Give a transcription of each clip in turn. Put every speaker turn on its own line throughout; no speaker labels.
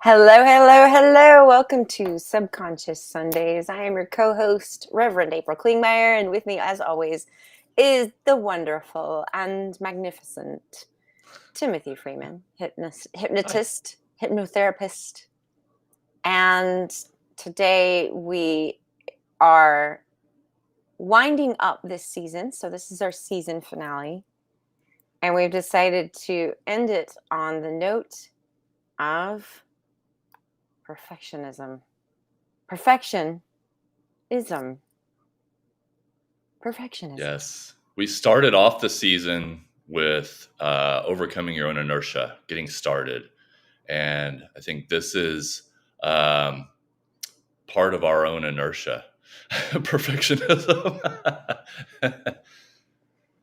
Hello, hello, hello. Welcome to Subconscious Sundays. I am your co-host, Reverend April Kling Meyer, and with me, as always, is the wonderful and magnificent Timothy Freeman,
Hi.
hypnotherapist. And today we are winding up this season. So this is our season finale. And we've decided to end it on the note of perfectionism. Perfectionism. Perfectionism.
Yes. We started off the season with overcoming your own inertia, getting started. And I think this is um, part of our own inertia, perfectionism.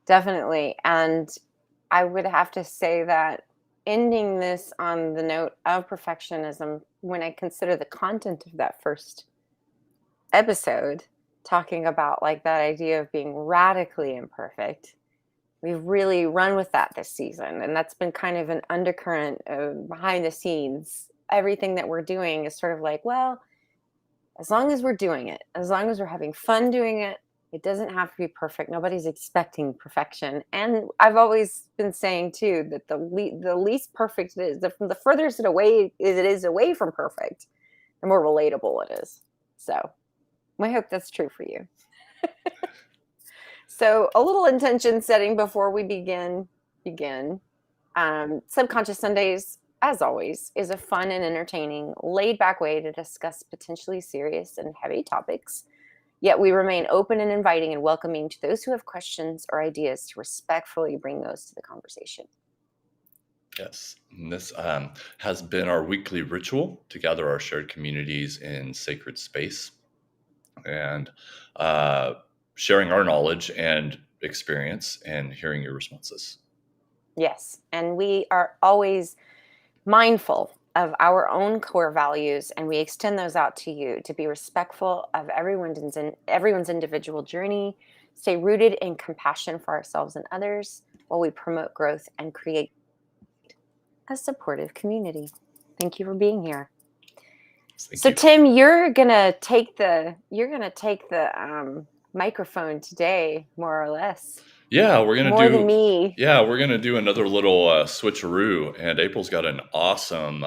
Definitely. And I would have to say that ending this on the note of perfectionism, when I consider the content of that first episode, talking about like that idea of being radically imperfect, we've really run with that this season. And that's been kind of an undercurrent behind the scenes. Everything that we're doing is sort of like, well, as long as we're doing it, as long as we're having fun doing it, it doesn't have to be perfect. Nobody's expecting perfection. And I've always been saying too that the least perfect it is, the furthest it is away from perfect, the more relatable it is. So I hope that's true for you. So a little intention setting before we begin. Subconscious Sundays, as always, is a fun and entertaining, laid-back way to discuss potentially serious and heavy topics. Yet we remain open and inviting and welcoming to those who have questions or ideas to respectfully bring those to the conversation.
Yes. And this has been our weekly ritual to gather our shared communities in sacred space and sharing our knowledge and experience and hearing your responses.
Yes, and we are always mindful of our own core values, and we extend those out to you to be respectful of everyone's individual journey, stay rooted in compassion for ourselves and others while we promote growth and create a supportive community. Thank you for being here.
Thank
So
you.
Tim, you're gonna take the microphone today, more or less,
Yeah,
more than me.
we're gonna do another little switcheroo, and April's got an awesome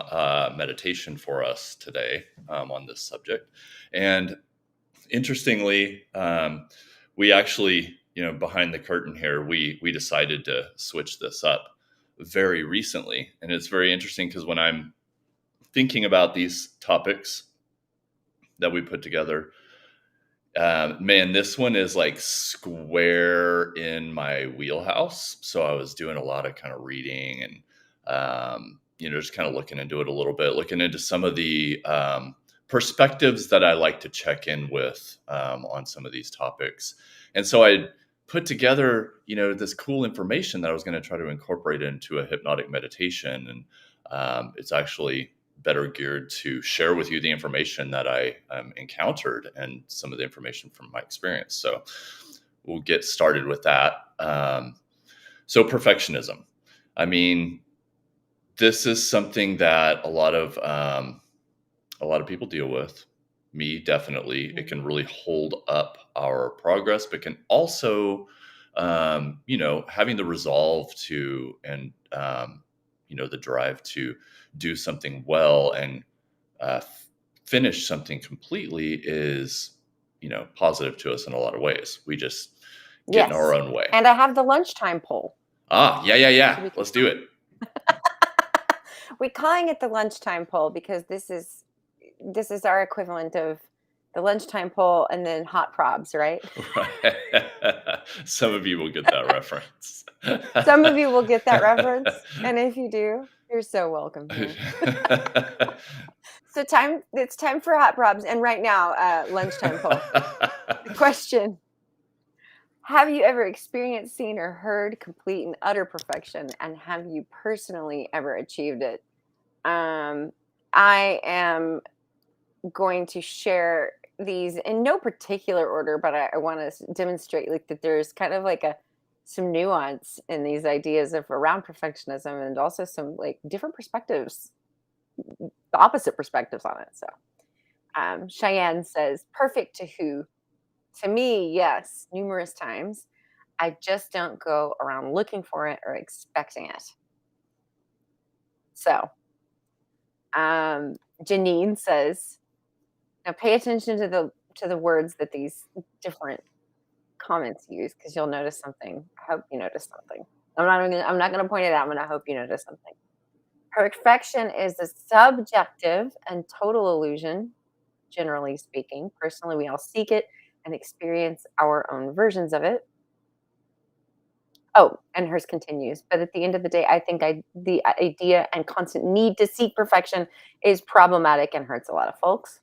meditation for us today on this subject. And interestingly, we actually, behind the curtain here, we decided to switch this up very recently, and it's very interesting because when I'm thinking about these topics that we put together, man, this one is like square in my wheelhouse. So I was doing a lot of kind of reading and, just kind of looking into it a little bit, looking into some of the perspectives that I like to check in with on some of these topics. And so I put together, this cool information that I was going to try to incorporate into a hypnotic meditation. And it's actually better geared to share with you the information that I encountered and some of the information from my experience. So we'll get started with that. So perfectionism. I mean, this is something that a lot of people deal with. Me, definitely. It can really hold up our progress, but can also, having the resolve to and the drive to do something well and finish something completely is, positive to us in a lot of ways. We just get in our
Yes,
own way.
and I have the lunchtime poll,
Yeah.
so we can
Let's do it.
we're calling it the lunchtime poll because this is our equivalent of the lunchtime poll and then hot probs, right?
Right. Some of you will get that reference.
Some of you will get that reference, and if you do, you're so welcome here. So it's time for hot probs, and right now, lunchtime poll. The question: have you ever experienced, seen, or heard complete and utter perfection, and have you personally ever achieved it? I am going to share these in no particular order, but I want to demonstrate like that there's kind of like some nuance in these ideas of around perfectionism and also some like different perspectives the opposite perspectives on it. So Cheyenne says, perfect to who? To me, yes, numerous times. I just don't go around looking for it or expecting it. So Janine says, now pay attention to the words that these different comments use, because you'll notice something. I hope you notice something. I'm not gonna point it out. I'm gonna hope you notice something. Perfection is a subjective and total illusion, generally speaking. Personally, we all seek it and experience our own versions of it. Oh, and hers continues. But at the end of the day, I think the idea and constant need to seek perfection is problematic and hurts a lot of folks.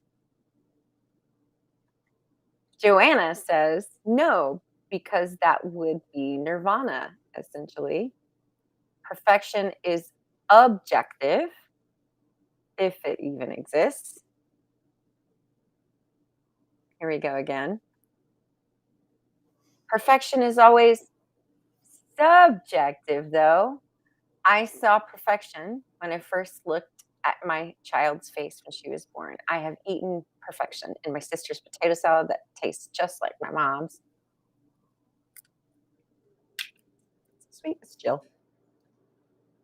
Joanna says, no, because that would be nirvana, essentially. Perfection is objective, if it even exists. Here we go again. Perfection is always subjective, though. I saw perfection when I first looked at my child's face when she was born. I have eaten perfection in my sister's potato salad that tastes just like my mom's. Sweet as Jill.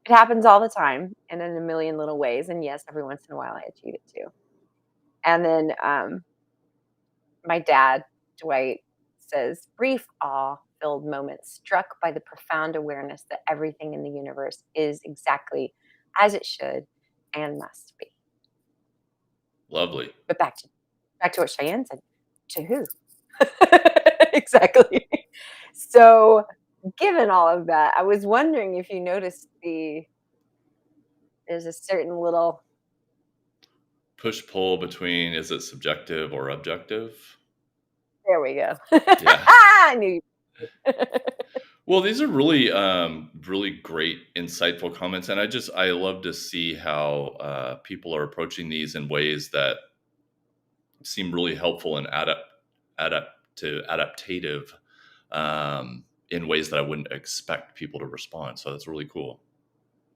It happens all the time and in a million little ways. And yes, every once in a while I achieve it too. And then my dad, Dwight, says, brief awe filled moments struck by the profound awareness that everything in the universe is exactly as it should and must be.
Lovely.
But back to what Cheyenne said. To who? Exactly. So, given all of that, I was wondering if you noticed there's a certain little
Push pull between, is it subjective or objective?
there we go.
Yeah.
I knew you.
Well, these are really, really great, insightful comments, and I love to see how people are approaching these in ways that seem really helpful and adaptative, in ways that I wouldn't expect people to respond. So that's really cool.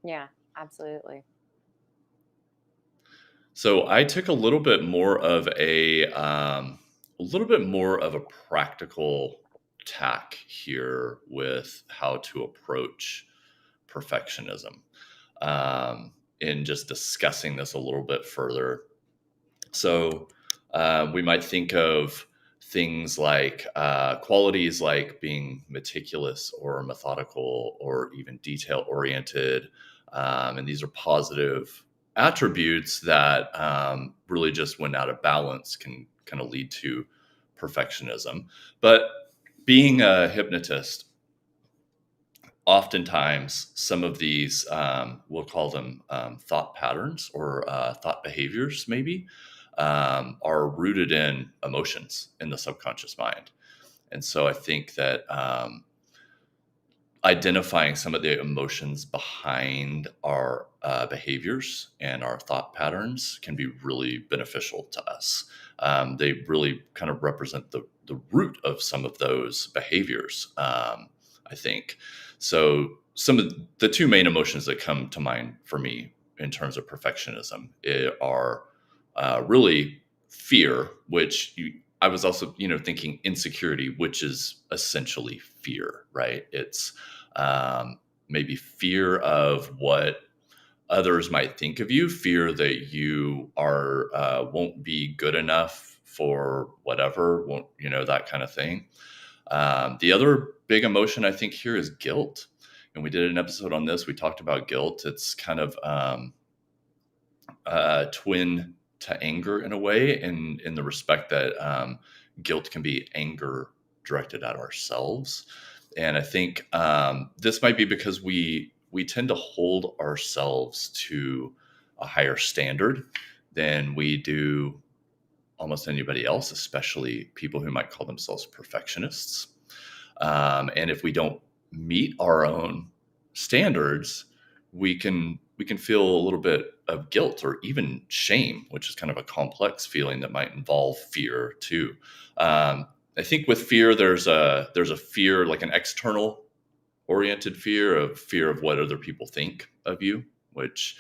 Yeah, absolutely.
So I took a little bit more of a practical tack here with how to approach perfectionism, in just discussing this a little bit further. So we might think of things like qualities like being meticulous or methodical or even detail oriented. And these are positive attributes that really just, when out of balance, can kind of lead to perfectionism. But being a hypnotist, oftentimes some of these, we'll call them thought patterns or thought behaviors, maybe, are rooted in emotions in the subconscious mind. And so I think that identifying some of the emotions behind our behaviors and our thought patterns can be really beneficial to us. They really kind of represent the root of some of those behaviors, I think. So some of the two main emotions that come to mind for me in terms of perfectionism are really fear, I was also, thinking insecurity, which is essentially fear, right? It's maybe fear of what others might think of you, fear that you are won't be good enough for whatever, won't, that kind of thing. The other big emotion I think here is guilt. And we did an episode on this. We talked about guilt. It's kind of twin to anger in a way, in the respect that guilt can be anger directed at ourselves. And I think this might be because we tend to hold ourselves to a higher standard than we do almost anybody else, especially people who might call themselves perfectionists. And if we don't meet our own standards, we can feel a little bit of guilt or even shame, which is kind of a complex feeling that might involve fear too. I think with fear, there's a fear, like an external oriented fear of what other people think of you, which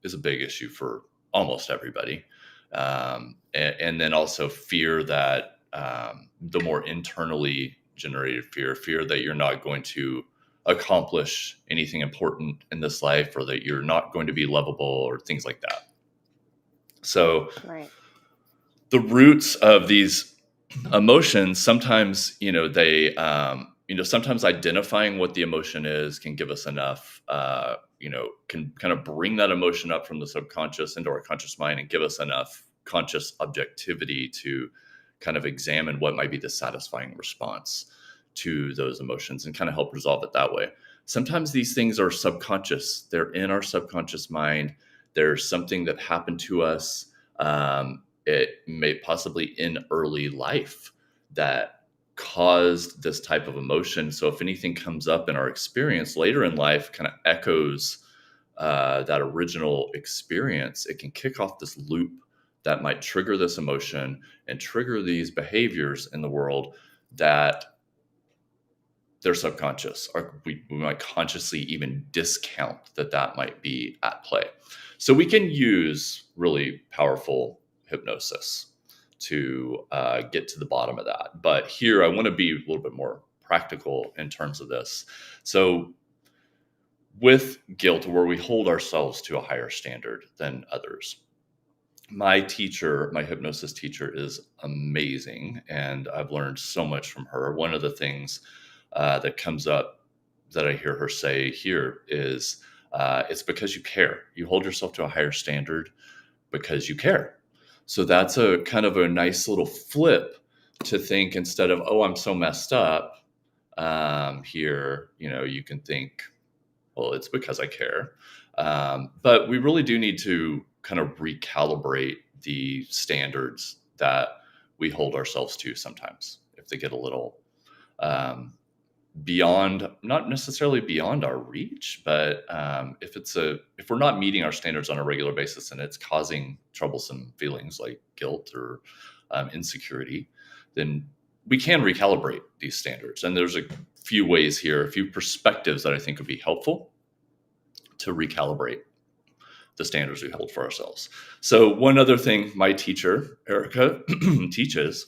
is a big issue for almost everybody. And then also fear that the more internally generated fear that you're not going to accomplish anything important in this life, or that you're not going to be lovable, or things like that. So
Right.
the roots of these emotions, sometimes, sometimes identifying what the emotion is can give us enough, can kind of bring that emotion up from the subconscious into our conscious mind and give us enough conscious objectivity to kind of examine what might be the satisfying response to those emotions and kind of help resolve it that way. Sometimes these things are subconscious. They're in our subconscious mind. There's something that happened to us. It may possibly in early life that caused this type of emotion. So if anything comes up in our experience later in life, kind of echoes that original experience, it can kick off this loop that might trigger this emotion and trigger these behaviors in the world that they're subconscious, or we might consciously even discount that might be at play. So we can use really powerful hypnosis to get to the bottom of that. But here I want to be a little bit more practical in terms of this. So with guilt, where we hold ourselves to a higher standard than others, my hypnosis teacher is amazing, and I've learned so much from her. One of the things that comes up that I hear her say here is it's because you care. You hold yourself to a higher standard because you care. So that's a kind of a nice little flip to think, instead of, oh, I'm so messed up here, you can think, well, it's because I care. But we really do need to kind of recalibrate the standards that we hold ourselves to sometimes, if they get a little beyond, not necessarily beyond our reach, but if we're not meeting our standards on a regular basis and it's causing troublesome feelings like guilt or insecurity, then we can recalibrate these standards. And there's a few ways here, a few perspectives that I think would be helpful to recalibrate the standards we hold for ourselves. So one other thing my teacher, Erica, teaches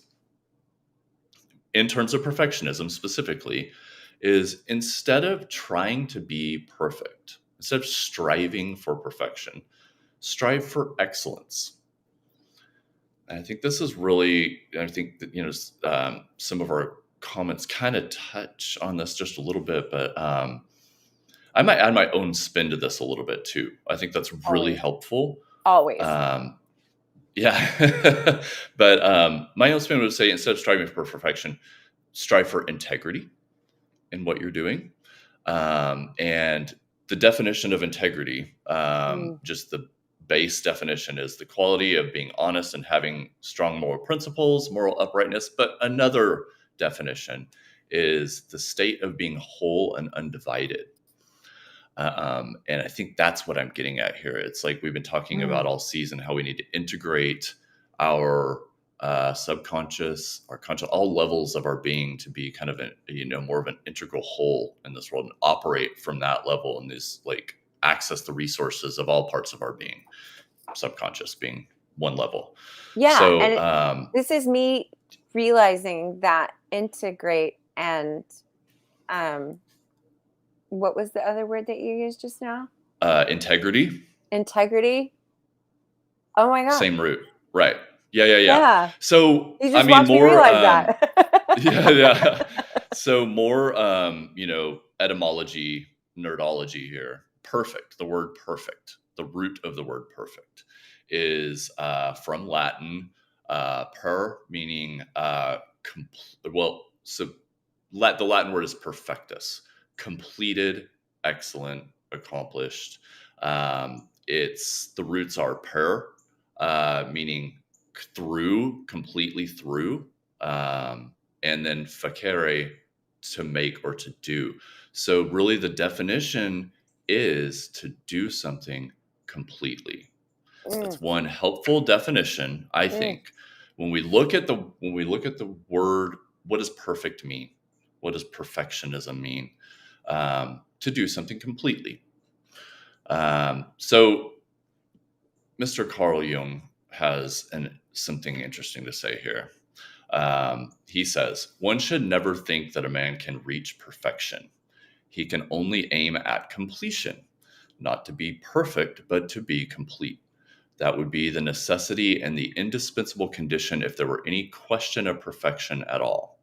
in terms of perfectionism specifically is, instead of trying to be perfect, instead of striving for perfection, strive for excellence. And I think this is really, I think that, some of our comments kind of touch on this just a little bit, but I might add my own spin to this a little bit too. I think that's really
Always.
helpful.
Always.
Yeah. But my own spin would say, instead of striving for perfection, strive for integrity in what you're doing. And the definition of integrity, just the base definition, is the quality of being honest and having strong moral principles, moral uprightness. But another definition is the state of being whole and undivided. And I think that's what I'm getting at here. It's like we've been talking about all season, how we need to integrate our subconscious, our conscious, all levels of our being to be kind of more of an integral whole in this world, and operate from that level, and this access the resources of all parts of our being, subconscious being one level.
Yeah.
So
and this is me realizing that integrate and what was the other word that you used just now?
Integrity.
Integrity. Oh my gosh.
Same root. Right. Yeah. So
You just watched me realize that.
yeah. So more, etymology, nerdology here. Perfect. The word perfect. The root of the word perfect is from Latin, per, meaning so the Latin word is perfectus, completed, excellent, accomplished. It's the roots are per, meaning through, completely through, and then facere, to make or to do. So really the definition is to do something completely. That's one helpful definition, I think. When we look at the word, what does perfect mean? What does perfectionism mean? To do something completely. So Mr. Carl Jung has something interesting to say here. He says, one should never think that a man can reach perfection. He can only aim at completion, not to be perfect, but to be complete. That would be the necessity and the indispensable condition if there were any question of perfection at all.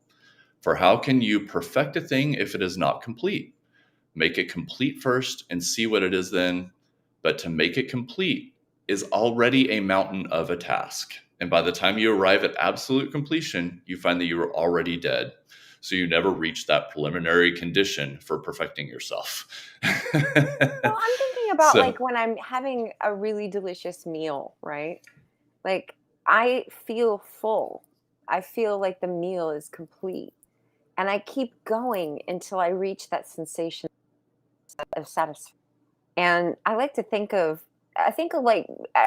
For how can you perfect a thing if it is not complete? Make it complete first and see what it is then. But to make it complete is already a mountain of a task. And by the time you arrive at absolute completion, you find that you are already dead. So you never reach that preliminary condition for perfecting yourself.
Well, I'm thinking about
So,
like when I'm having a really delicious meal, right? Like I feel full. I feel like the meal is complete. And I keep going until I reach that sensation of satisfaction. And I like to I think of like,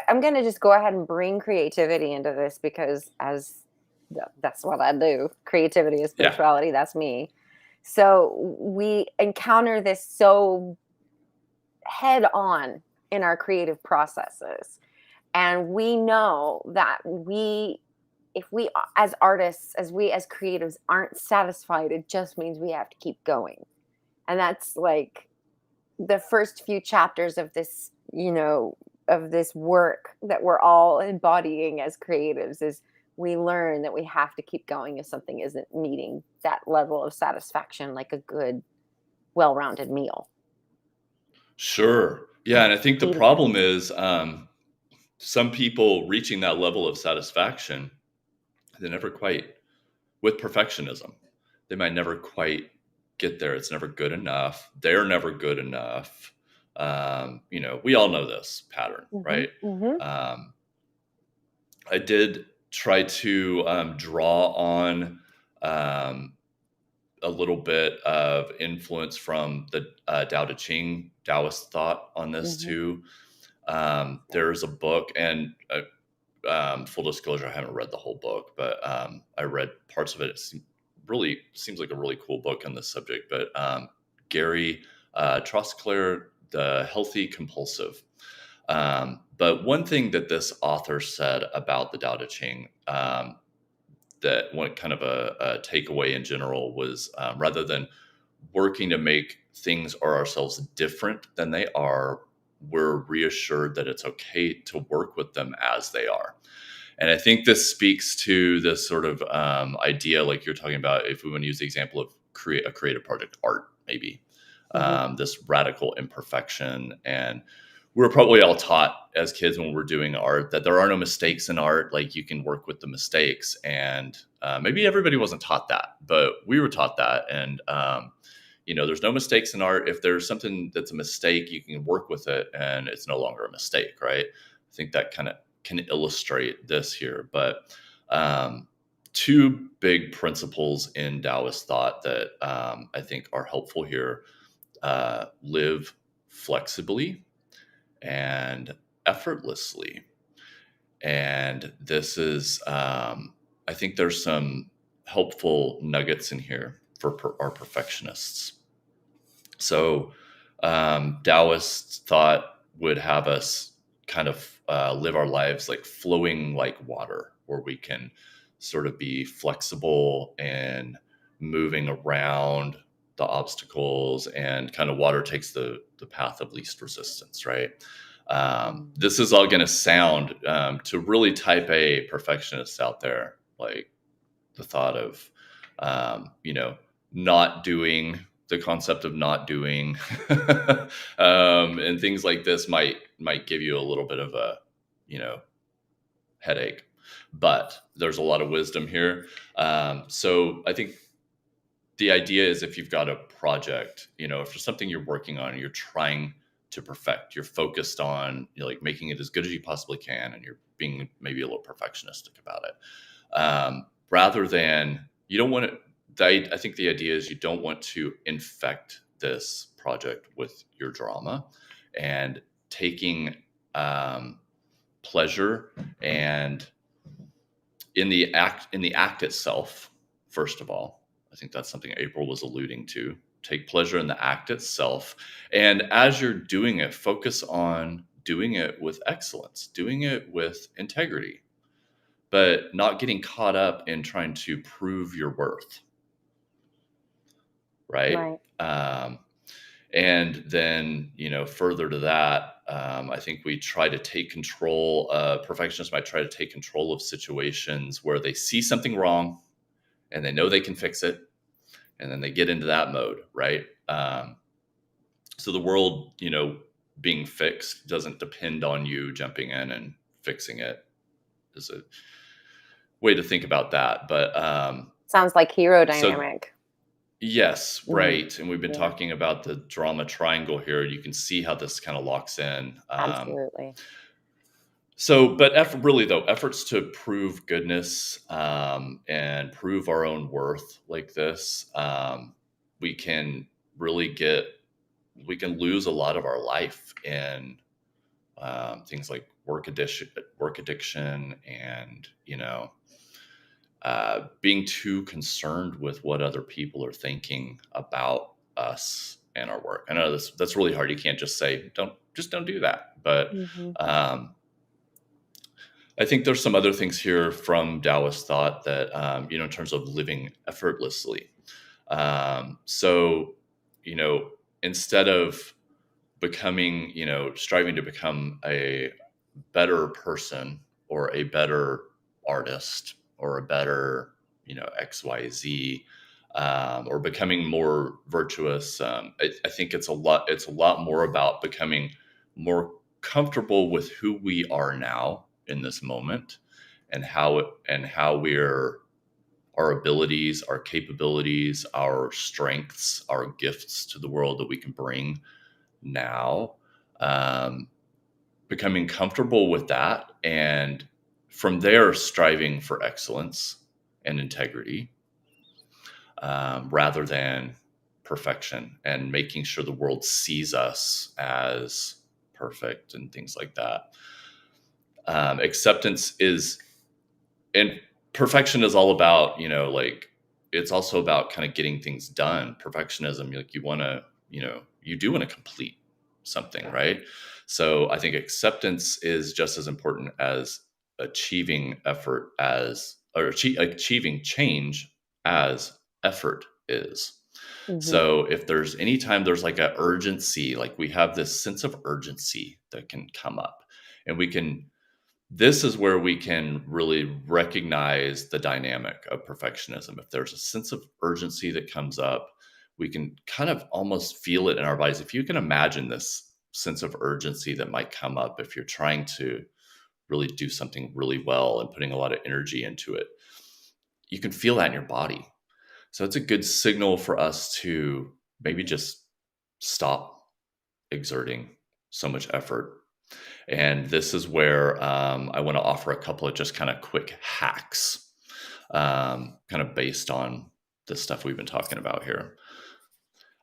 I'm going to just go ahead and bring creativity into this because that's what I do. Creativity and
yeah,
spirituality, that's me. So we encounter this so head on in our creative processes. And we know that if we as artists, as we as creatives aren't satisfied, it just means we have to keep going. And that's like the first few chapters of this, of this work that we're all embodying as creatives is we learn that we have to keep going if something isn't meeting that level of satisfaction, like a good, well-rounded meal.
sure. Yeah.
Mm,
And I think the
eating it.
problem is some people reaching that level of satisfaction, they never quite, with perfectionism, they might never quite get there. It's never good enough. They're never good enough. We all know this pattern,
Hmm.
right?
Hmm.
Um, I did try to draw on um, a little bit of influence from the Tao Te Ching, Taoist thought on this
Hmm.
too. There's a book, and full disclosure, I haven't read the whole book, but I read parts of it. Really seems like a really cool book on this subject. But Gary Trosclair, The Healthy Compulsive. But one thing that this author said about the Tao Te Ching, that one kind of a takeaway in general was, rather than working to make things or ourselves different than they are, we're reassured that it's okay to work with them as they are. And I think this speaks to this sort of idea, like you're talking about, if we want to use the example of create a creative project, art, maybe,
Hmm.
this radical imperfection. And we were probably all taught as kids when we're doing art that there are no mistakes in art. Like you can work with the mistakes. And maybe everybody wasn't taught that, but we were taught that. And, there's no mistakes in art. If there's something that's a mistake, you can work with it and it's no longer a mistake, right? I think that kind of can illustrate this here. But two big principles in Taoist thought that I think are helpful here: live flexibly and effortlessly. And this is, I think there's some helpful nuggets in here for our perfectionists. So, Taoist thought would have us kind of live our lives like flowing like water, where we can sort of be flexible and moving around the obstacles, and kind of water takes the path of least resistance, right? This is all going to sound, to really type A perfectionists out there, like the thought of, not doing, the concept of not doing, and things like this might give you a little bit of a, you know, headache. But there's a lot of wisdom here. So I think the idea is, if you've got a project, if there's something you're working on, you're trying to perfect, you're focused on, like making it as good as you possibly can, and you're being maybe a little perfectionistic about it. Rather than, you don't want to, I think the idea is you don't want to infect this project with your drama, and taking pleasure and in the act itself. First of all, I think that's something April was alluding to. Take pleasure in the act itself, and as you're doing it, focus on doing it with excellence, doing it with integrity, but not getting caught up in trying to prove your worth, right?
Right.
Um, and then, further to that, I think we try to take control. Perfectionists might try to take control of situations where they see something wrong and they know they can fix it, and then they get into that mode, right? So the world, being fixed doesn't depend on you jumping in and fixing it. Is a way to think about that. But
Sounds like hero
so
dynamic.
yes,
Mhm.
right. And we've been
Yeah,
talking about the drama triangle here. You can see how this kind of locks in.
absolutely.
But really though, efforts to prove goodness and prove our own worth like this, we can really we can lose a lot of our life in things like work addiction, and being too concerned with what other people are thinking about us and our work. I know that's really hard. You can't just say don't do that, but
Mhm.
um, I think there's some other things here from Taoist thought that in terms of living effortlessly. So you know, instead of striving to become a better person or a better artist or a better, XYZ, or becoming more virtuous. I think it's a lot more about becoming more comfortable with who we are now in this moment, and how we're our abilities, our capabilities, our strengths, our gifts to the world that we can bring now. Um, Becoming comfortable with that, and from there striving for excellence and integrity, rather than perfection, and making sure the world sees us as perfect and things like that. Acceptance is And perfection is all about, like, it's also about kind of getting things done. Perfectionism, like, you do want to complete something, right? So I think acceptance is just as important as achieving change as effort is.
Mhm.
So if there's anytime there's like a urgency, like we have this sense of urgency that can come up, and this is where we can really recognize the dynamic of perfectionism. If there's a sense of urgency that comes up, we can kind of almost feel it in our bodies. If you can imagine this sense of urgency that might come up if you're trying to really do something really well and putting a lot of energy into it, you can feel that in your body. So it's a good signal for us to maybe just stop exerting so much effort. And this is where I want to offer a couple of just kind of quick hacks, kind of based on the stuff we've been talking about here.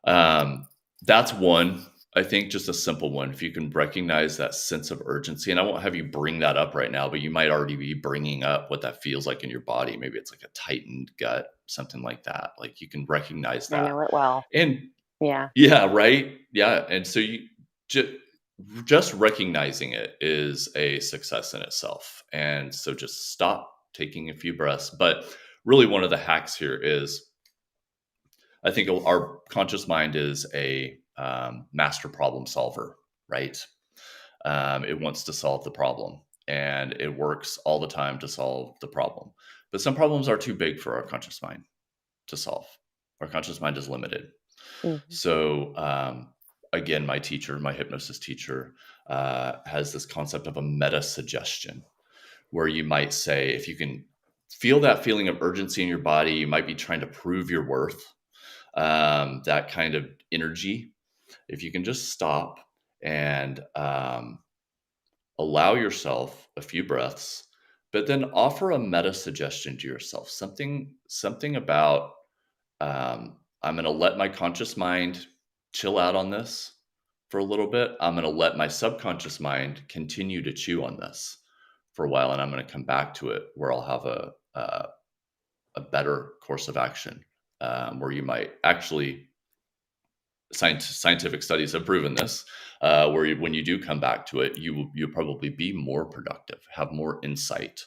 That's one, I think, just a simple one. If you can recognize that sense of urgency, and I won't have you bring that up right now, but you might already be bringing up what that feels like in your body. Maybe it's like a tightened gut, something like that. Like, you can recognize
I
that.
know it well.
And
Yeah.
yeah, right. Yeah. And so just recognizing it is a success in itself. And so just stop, taking a few breaths. But really, one of the hacks here is, I think our conscious mind is a master problem solver, right? It wants to solve the problem, and it works all the time to solve the problem. But some problems are too big for our conscious mind to solve. Our conscious mind is limited.
Mhm.
So, again, my hypnosis teacher, has this concept of a meta suggestion, where you might say, if you can feel that feeling of urgency in your body, you might be trying to prove your worth, that kind of energy. If you can just stop and allow yourself a few breaths, but then offer a meta suggestion to yourself, something about, I'm going to let my conscious mind chill out on this for a little bit. I'm going to let my subconscious mind continue to chew on this for a while, and I'm going to come back to it where I'll have a better course of action, where you might actually scientific studies have proven this, when you do come back to it, you'll probably be more productive, have more insight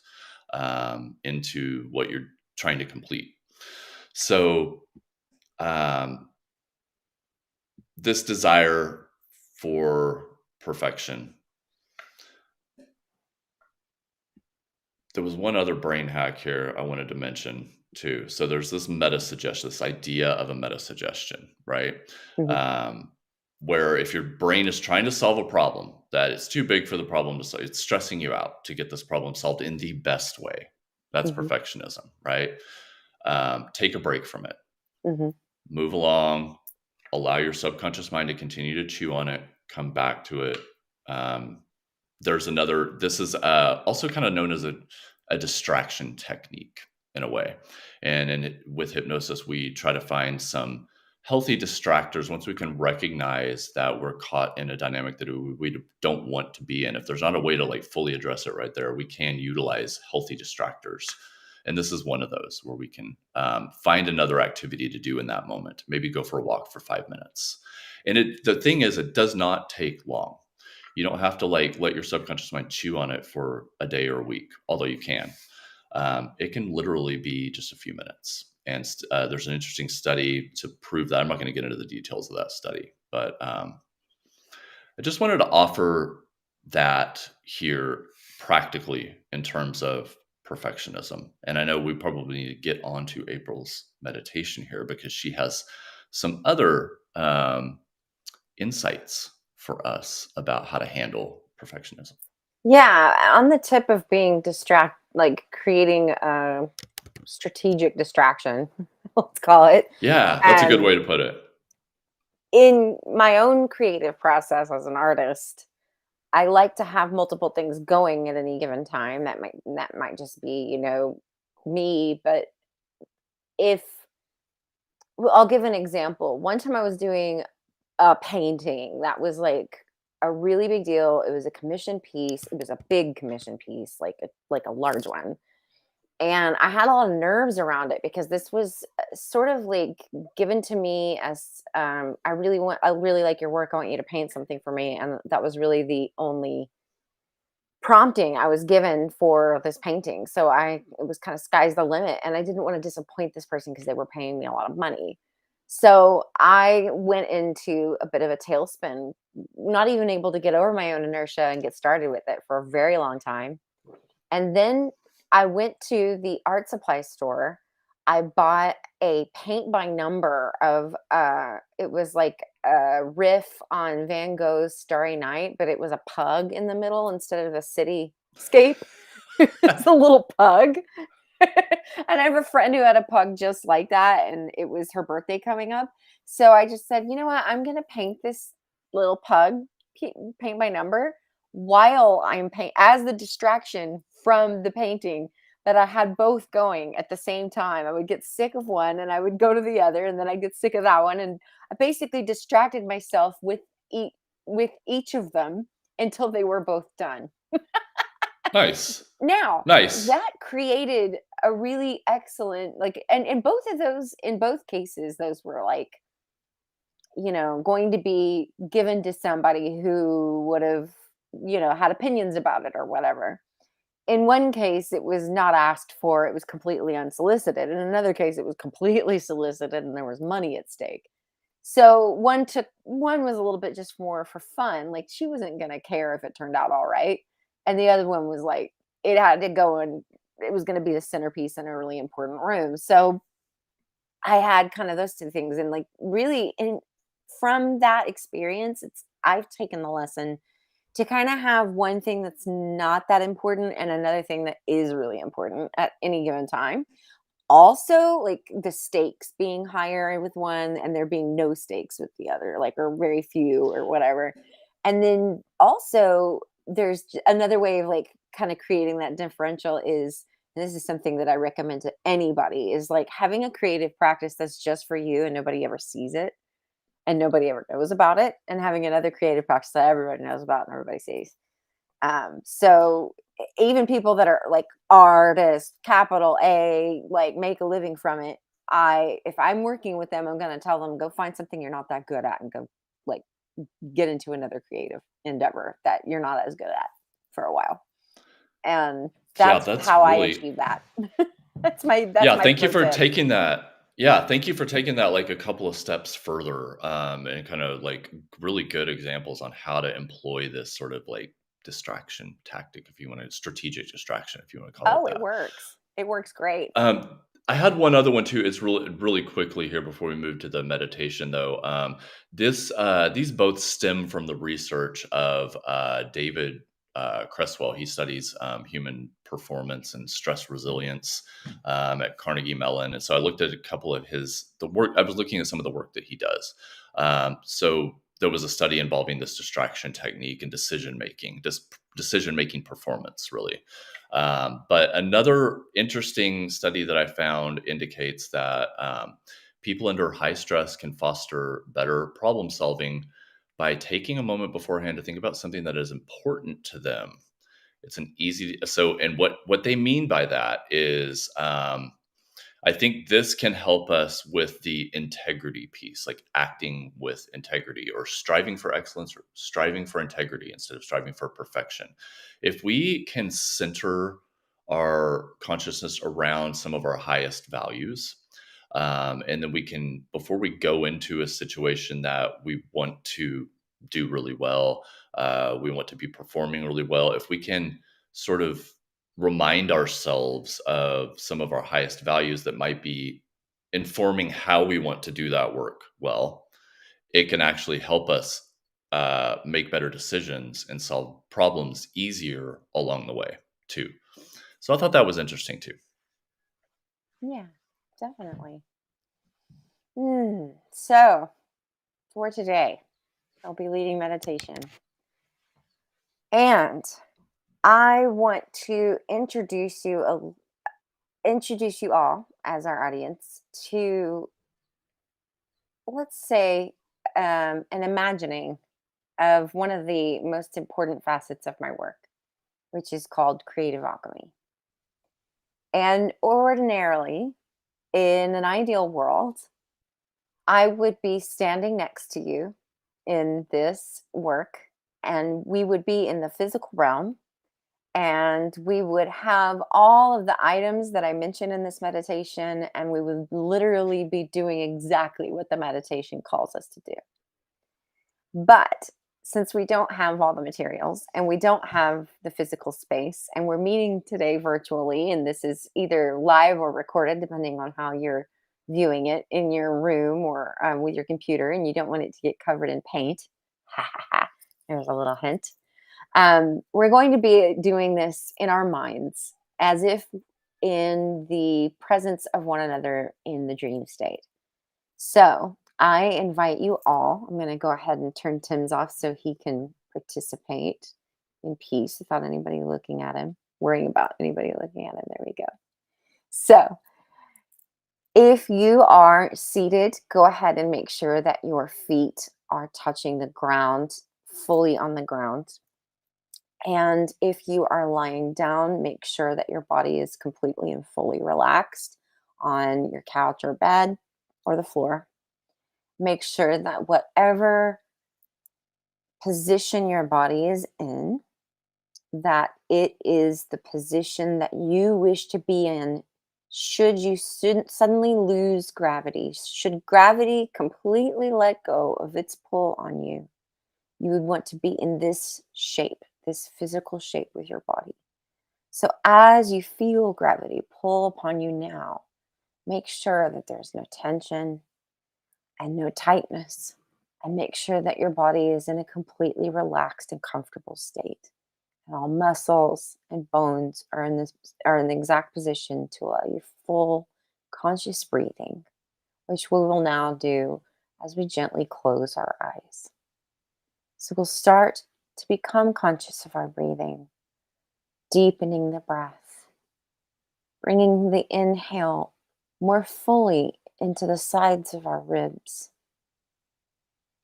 into what you're trying to complete. So um, this desire for perfection. There was one other brain hack here I wanted to mention too. So there's this meta suggestion, this idea of a meta suggestion, right?
Mhm.
Um, where if your brain is trying to solve a problem that is too big for the problem to solve, it's stressing you out to get this problem solved in the best way. That's
Mhm.
perfectionism, right? Take a break from it,
Mhm.
move along, allow your subconscious mind to continue to chew on it, come back to it. Um, this is also kind of known as a distraction technique in a way. And with hypnosis, we try to find some healthy distractors once we can recognize that we're caught in a dynamic that we don't want to be in. If there's not a way to like fully address it right there, we can utilize healthy distractors. And this is one of those where we can find another activity to do in that moment. Maybe go for a walk for 5 minutes. And the thing is, it does not take long. You don't have to like let your subconscious mind chew on it for a day or a week, although you can. It can literally be just a few minutes. And there's an interesting study to prove that. I'm not going to get into the details of that study, but I just wanted to offer that here practically in terms of perfectionism. And I know we probably need to get onto April's meditation here because she has some other insights for us about how to handle perfectionism.
Yeah, on the tip of being like creating a strategic distraction, let's call it.
Yeah, that's a good
And
way to put it.
in my own creative process as an artist, I like to have multiple things going at any given time. That might just be, me, but if well, I'll give an example. One time I was doing a painting that was like a really big deal. It was a commission piece. It was a big commission piece, like a large one. And I had a lot of nerves around it because this was sort of like given to me as I really like your work. I want you to paint something for me. And that was really the only prompting I was given for this painting. So it was kind of sky's the limit. And I didn't want to disappoint this person because they were paying me a lot of money. So I went into a bit of a tailspin, not even able to get over my own inertia and get started with it for a very long time. And then I went to the art supply store. I bought a paint by number of it was like a riff on Van Gogh's Starry Night, but it was a pug in the middle instead of a cityscape. It's a little pug. And I have a friend who had a pug just like that, and it was her birthday coming up. So I just said, you know what? I'm gonna paint this little pug, paint by number, while I'm paint as the distraction from the painting. That I had both going at the same time. I would get sick of one, and I would go to the other, and then I'd get sick of that one, and I basically distracted myself with each of them until they were both done.
Nice.
Now,
Nice.
that created a really excellent and in both cases, those were like, going to be given to somebody who would have, had opinions about it or whatever. In one case, it was not asked for, it was completely unsolicited. In another case, it was completely solicited and there was money at stake. So one was a little bit just more for fun. Like she wasn't gonna care if it turned out all right. And the other one was like it had to go and it was gonna be the centerpiece in a really important room. So I had kind of those two things and like really in from that experience, I've taken the lesson to kind of have one thing that's not that important and another thing that is really important at any given time. Also, like the stakes being higher with one and there being no stakes with the other, like, or very few or whatever. And then also, there's another way of like kind of creating that differential is, and this is something that I recommend to anybody, is like having a creative practice that's just for you and nobody ever sees it and nobody ever knows about it, and having another creative practice that everybody knows about and everybody sees. So even people that are like artists, capital A, like make a living from it, if I'm working with them, I'm going to tell them, go find something you're not that good at and go like get into another creative endeavor that you're not as good at for a while. And
Yeah,
that's
that's
how I
really
achieve that. That's
yeah,
my
thank you
pro
for
tip.
taking that. Yeah, thank you for taking that like a couple of steps further, and kind of like really good examples on how to employ this sort of like distraction tactic, if you want to, strategic distraction, if you want to call it
Oh, it
that.
works. It works great.
I had one other one too. It's really quickly here before we move to the meditation, though. These both stem from the research of David Cresswell. He studies human performance and stress resilience at Carnegie Mellon, and so I looked at a couple of the work. I was looking at some of the work that he does. So there was a study involving this distraction technique and decision making performance, really. But another interesting study that I found indicates that people under high stress can foster better problem solving by taking a moment beforehand to think about something that is important to them. It's an easy so, and what they mean by that is I think this can help us with the integrity piece, like acting with integrity or striving for excellence or striving for integrity instead of striving for perfection. If we can center our consciousness around some of our highest values, and then we can, before we go into a situation that we want to do really well, we want to be performing really well, if we can sort of remind ourselves of some of our highest values that might be informing how we want to do that work well, it can actually help us make better decisions and solve problems easier along the way, too. So I thought that was interesting, too.
Yeah, definitely. So for today, I'll be leading meditation. And I want to introduce you all as our audience to, let's say, an imagining of one of the most important facets of my work, which is called creative alchemy. And ordinarily, in an ideal world, I would be standing next to you in this work, and we would be in the physical realm, and we would have all of the items that I mentioned in this meditation, and we would literally be doing exactly what the meditation calls us to do. But since we don't have all the materials and we don't have the physical space, and we're meeting today virtually, and this is either live or recorded, depending on how you're viewing it in your room or with your computer, and you don't want it to get covered in paint. Ha ha ha. There's a little hint. We're going to be doing this in our minds as if in the presence of one another in the dream state. So I invite you all. I'm going to go ahead and turn Tim's off so he can participate in peace without anybody looking at him, worrying about anybody looking at him. There we go. So if you are seated, go ahead and make sure that your feet are touching the ground, fully on the ground. And if you are lying down, make sure that your body is completely and fully relaxed on your couch or bed or the floor. Make sure that whatever position your body is in, that it is the position that you wish to be in should you suddenly lose gravity. Should gravity completely let go of its pull on you, you would want to be in this shape, this physical shape with your body. So as you feel gravity pull upon you now, make sure that there's no tension and no tightness. And make sure that your body is in a completely relaxed and comfortable state. And all muscles and bones are in the exact position to allow you full conscious breathing, which we will now do as we gently close our eyes. So we'll start to become conscious of our breathing, deepening the breath, bringing the inhale more fully into the sides of our ribs,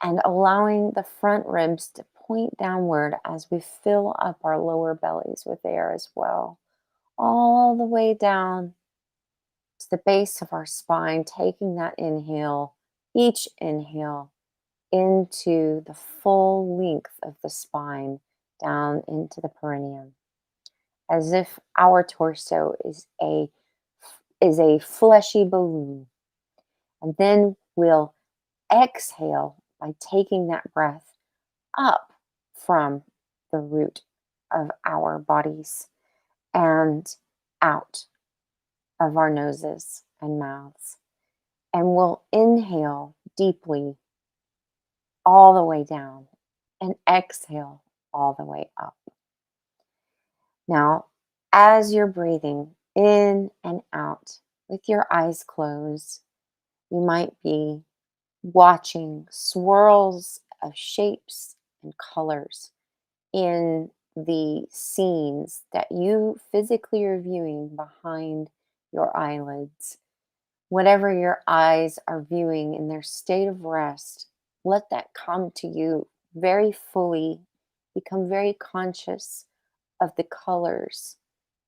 and allowing the front ribs to point downward as we fill up our lower bellies with air as well, all the way down to the base of our spine, taking that inhale, each inhale into the full length of the spine down into the perineum, as if our torso is a fleshy balloon. And then we'll exhale by taking that breath up from the root of our bodies and out of our noses and mouths. And we'll inhale deeply all the way down and exhale all the way up. Now, as you're breathing in and out with your eyes closed, you might be watching swirls of shapes and colors in the scenes that you physically are viewing behind your eyelids. Whatever your eyes are viewing in their state of rest, let that come to you very fully. Become very conscious of the colors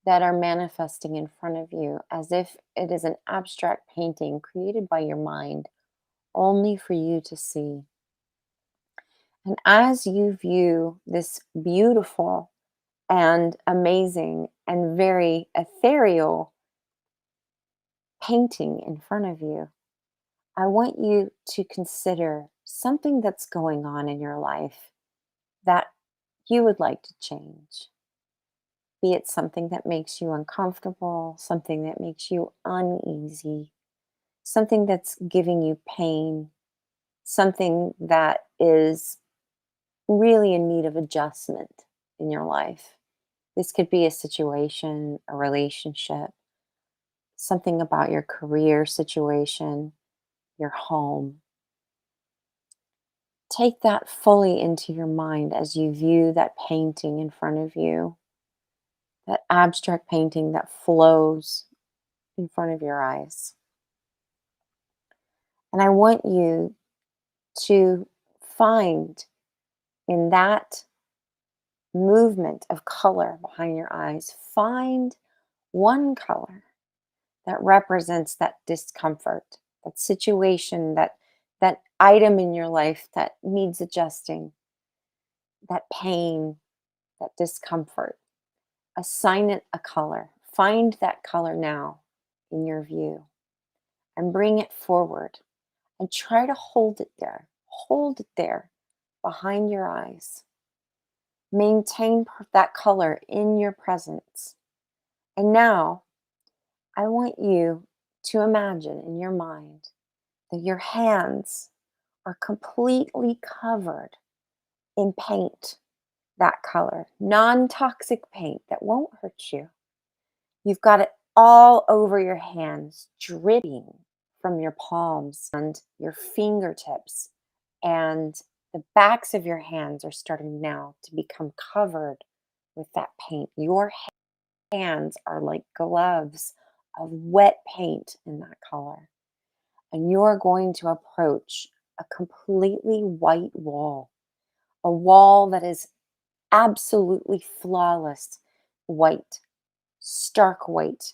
that are manifesting in front of you as if it is an abstract painting created by your mind only for you to see. And as you view this beautiful and amazing and very ethereal painting in front of you, I want you to consider something that's going on in your life that you would like to change. Be it something that makes you uncomfortable, something that makes you uneasy, something that's giving you pain, something that is really in need of adjustment in your life. This could be a situation, a relationship, something about your career situation, your home. Take that fully into your mind as you view that painting in front of you, that abstract painting that flows in front of your eyes. And I want you to find in that movement of color behind your eyes, find one color that represents that discomfort, that situation, that item in your life that needs adjusting, that pain, that discomfort. Assign it a color. Find that color now in your view and bring it forward and try to hold it there. Hold it there behind your eyes. Maintain that color in your presence. And now I want you to imagine in your mind that your hands are completely covered in paint, that color, non toxic paint that won't hurt you. You've got it all over your hands, dripping from your palms and your fingertips. And the backs of your hands are starting now to become covered with that paint. Your hands are like gloves of wet paint in that color. And you're going to approach a completely white wall, a wall that is absolutely flawless white, stark white.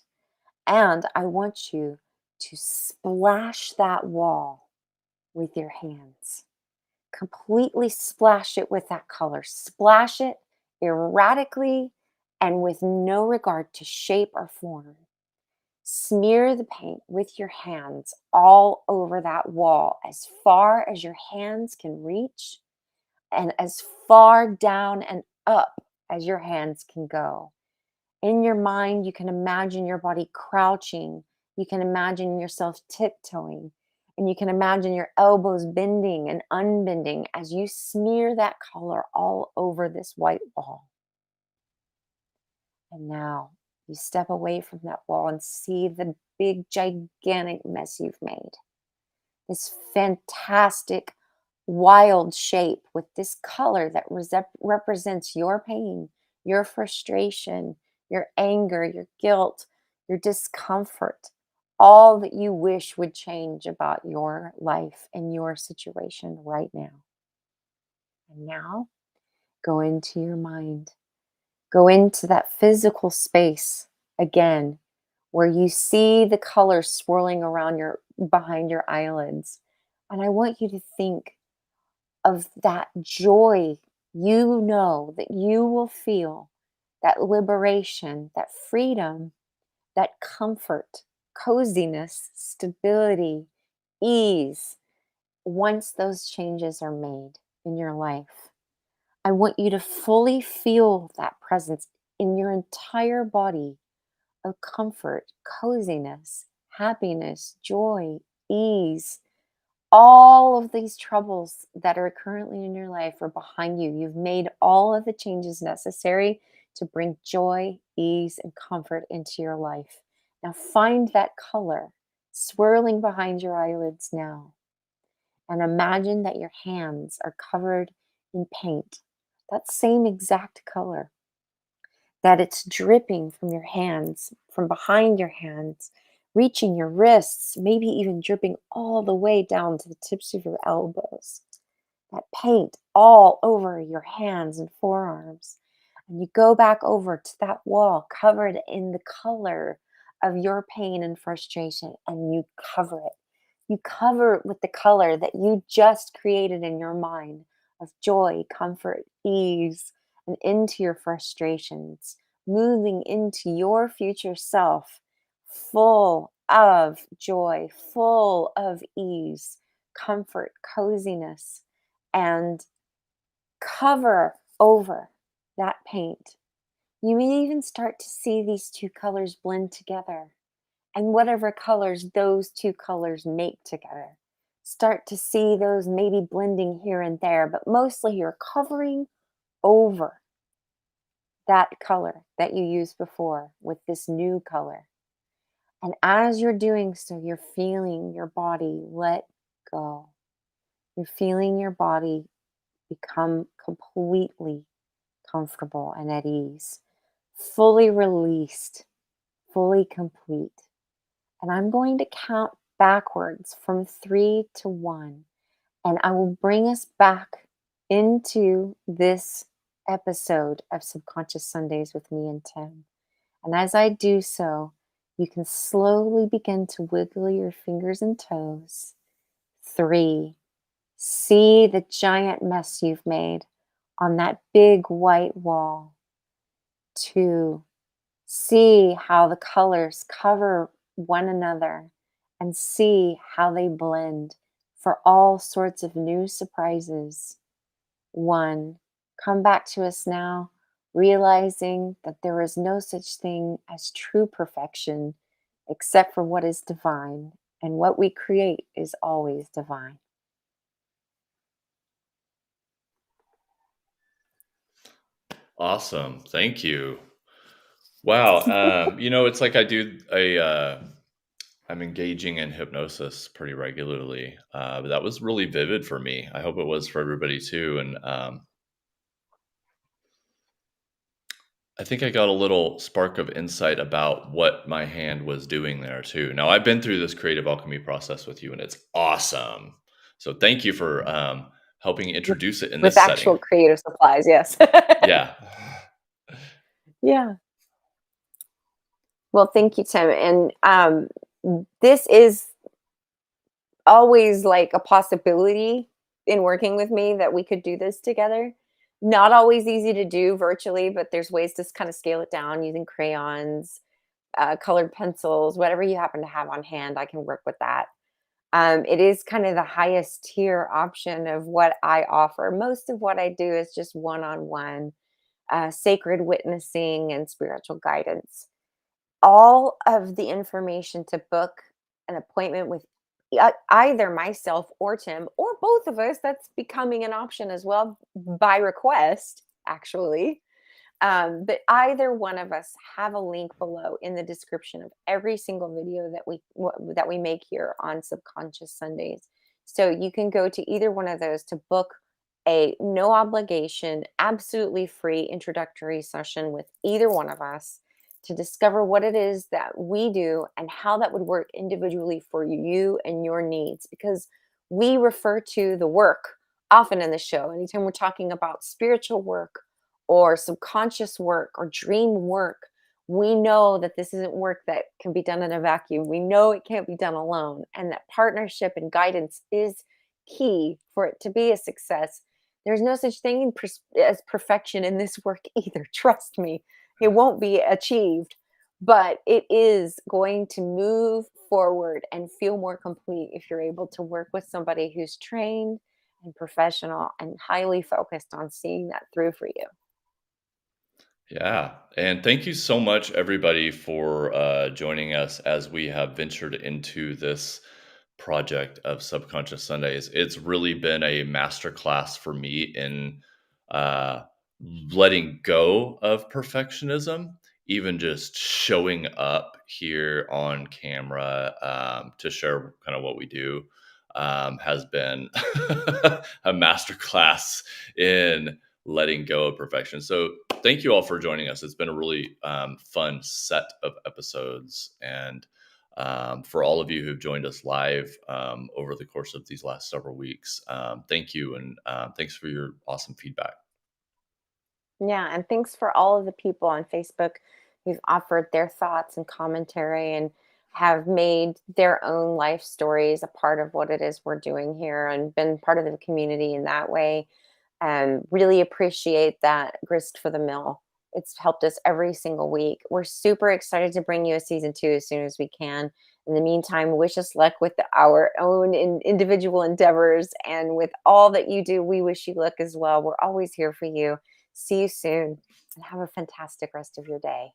And I want you to splash that wall with your hands. Completely splash it with that color. Splash it erratically and with no regard to shape or form. Smear the paint with your hands all over that wall as far as your hands can reach and as far down and up as your hands can go. In your mind, you can imagine your body crouching. You can imagine yourself tiptoeing. And you can imagine your elbows bending and unbending as you smear that color all over this white wall. And now you step away from that wall and see the big, gigantic mess you've made. This fantastic, wild shape with this color that represents your pain, your frustration, your anger, your guilt, your discomfort, all that you wish would change about your life and your situation right now. And now go into your mind. Go into that physical space again where you see the colors swirling around your behind your eyelids. And I want you to think of that joy you know that you will feel, that liberation, that freedom, that comfort, coziness, stability, ease once those changes are made in your life. I want you to fully feel that presence in your entire body of comfort, coziness, happiness, joy, ease. All of these troubles that are currently in your life are behind you. You've made all of the changes necessary to bring joy, ease, and comfort into your life. Now find that color swirling behind your eyelids now. And imagine that your hands are covered in paint, that same exact color, that it's dripping from your hands, from behind your hands, reaching your wrists, maybe even dripping all the way down to the tips of your elbows. That paint all over your hands and forearms. And you go back over to that wall covered in the color of your pain and frustration, and you cover it. You cover it with the color that you just created in your mind of joy, comfort, ease, and into your frustrations, moving into your future self full of joy, full of ease, comfort, coziness, and cover over that paint. You may even start to see these two colors blend together, and whatever colors those two colors make together. Start to see those maybe blending here and there, but mostly you're covering over that color that you used before with this new color. And as you're doing so, you're feeling your body let go. You're feeling your body become completely comfortable and at ease, fully released, fully complete. And I'm going to count backwards from 3 to 1. And I will bring us back into this episode of Subconscious Sundays with me and Tim. And as I do so, you can slowly begin to wiggle your fingers and toes. 3, see the giant mess you've made on that big white wall. 2, see how the colors cover one another and see how they blend for all sorts of new surprises. 1, come back to us now, realizing that there is no such thing as true perfection except for what is divine, and what we create is always divine.
Awesome. Thank you. Wow. It's like I'm engaging in hypnosis pretty regularly. But that was really vivid for me. I hope it was for everybody too. And I think I got a little spark of insight about what my hand was doing there too. Now I've been through this creative alchemy process with you, and it's awesome. So thank you for helping
with,
introduce it in
with
this
actual
setting.
creative supplies, yes.
Yeah.
Yeah. Well, thank you, Tim. And this is always like a possibility in working with me that we could do this together. Not always easy to do virtually, but there's ways to kind of scale it down using crayons, colored pencils, whatever you happen to have on hand. I can work with that. It is kind of the highest tier option of what I offer. Most of what I do is just one on one, sacred witnessing and spiritual guidance. All of the information to book an appointment with either myself or Tim or both of us, that's becoming an option as well by request, actually. But either one of us have a link below in the description of every single video that we make here on Subconscious Sundays. So you can go to either one of those to book a no obligation, absolutely free introductory session with either one of us to discover what it is that we do and how that would work individually for you and your needs. Because we refer to the work often in the show. Anytime we're talking about spiritual work or subconscious work or dream work, We know that this isn't work that can be done in a vacuum. We know it can't be done alone, and that partnership and guidance is key for it to be a success. There's no such thing as perfection in this work either. Trust me, it won't be achieved, but it is going to move forward and feel more complete if you're able to work with somebody who's trained and professional and highly focused on seeing that through for you.
Yeah. And thank you so much, everybody, for joining us as we have ventured into this project of Subconscious Sundays. It's really been a masterclass for me in uh, letting go of perfectionism, even just showing up here on camera to share kind of what we do has been a masterclass in letting go of perfection. So, thank you all for joining us. It's been a really fun set of episodes. And for all of you who've joined us live over the course of these last several weeks, thank you. And thanks for your awesome feedback.
Yeah, and thanks for all of the people on Facebook who've offered their thoughts and commentary and have made their own life stories a part of what it is we're doing here and been part of the community in that way. Really appreciate that grist for the mill. It's helped us every single week. We're super excited to bring you a season two as soon as we can. In the meantime, wish us luck with our own individual endeavors and with all that you do. We wish you luck as well. We're always here for you. See you soon and have a fantastic rest of your day.